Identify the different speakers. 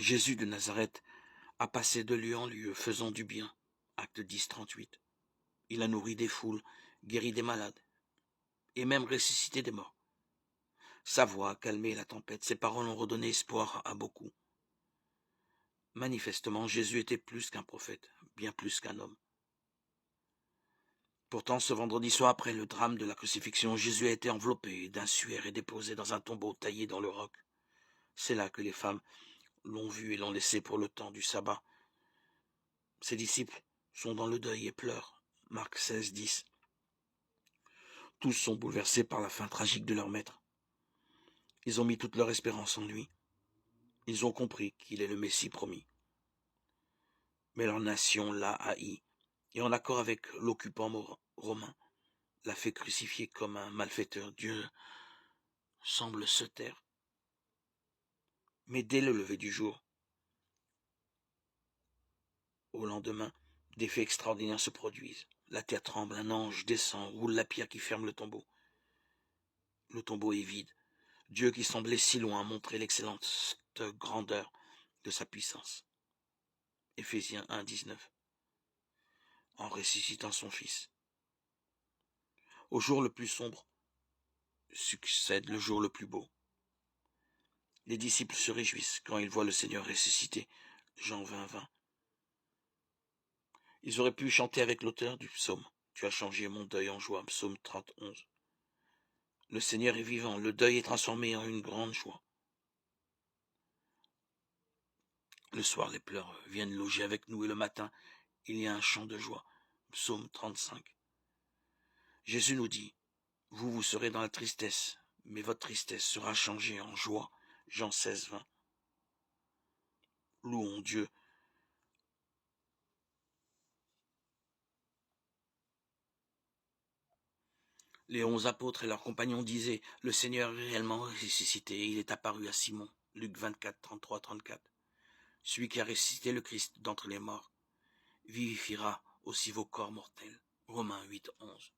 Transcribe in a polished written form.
Speaker 1: Jésus de Nazareth a passé de lieu en lieu, faisant du bien. Acte 10, 38. Il a nourri des foules, guéri des malades, et même ressuscité des morts. Sa voix a calmé la tempête, ses paroles ont redonné espoir à beaucoup. Manifestement, Jésus était plus qu'un prophète, bien plus qu'un homme. Pourtant, ce vendredi soir, après le drame de la crucifixion, Jésus a été enveloppé d'un suaire et déposé dans un tombeau taillé dans le roc. C'est là que les femmes l'ont vu et l'ont laissé pour le temps du sabbat. Ses disciples sont dans le deuil et pleurent. Marc 16, 10. Tous sont bouleversés par la fin tragique de leur maître. Ils ont mis toute leur espérance en lui. Ils ont compris qu'il est le Messie promis. Mais leur nation l'a haï, et en accord avec l'occupant romain, l'a fait crucifier comme un malfaiteur. Dieu semble se taire. Mais dès le lever du jour, au lendemain, des faits extraordinaires se produisent. La terre tremble, un ange descend, roule la pierre qui ferme le tombeau. Le tombeau est vide. Dieu qui semblait si loin montrait l'excellente grandeur de sa puissance. Éphésiens 1, 19. En ressuscitant son Fils. Au jour le plus sombre succède le jour le plus beau. Les disciples se réjouissent quand ils voient le Seigneur ressuscité. Jean 20, 20. Ils auraient pu chanter avec l'auteur du psaume. Tu as changé mon deuil en joie. Psaume 30, 11. Le Seigneur est vivant. Le deuil est transformé en une grande joie. Le soir, les pleurs viennent loger avec nous et le matin, il y a un chant de joie. Psaume 35. Jésus nous dit, vous serez dans la tristesse, mais votre tristesse sera changée en joie. Jean 16, 20. Louons Dieu. Les 11 apôtres et leurs compagnons disaient, le Seigneur est réellement ressuscité, il est apparu à Simon. Luc 24, 33, 34. Celui qui a ressuscité le Christ d'entre les morts vivifiera aussi vos corps mortels. Romains 8, 11.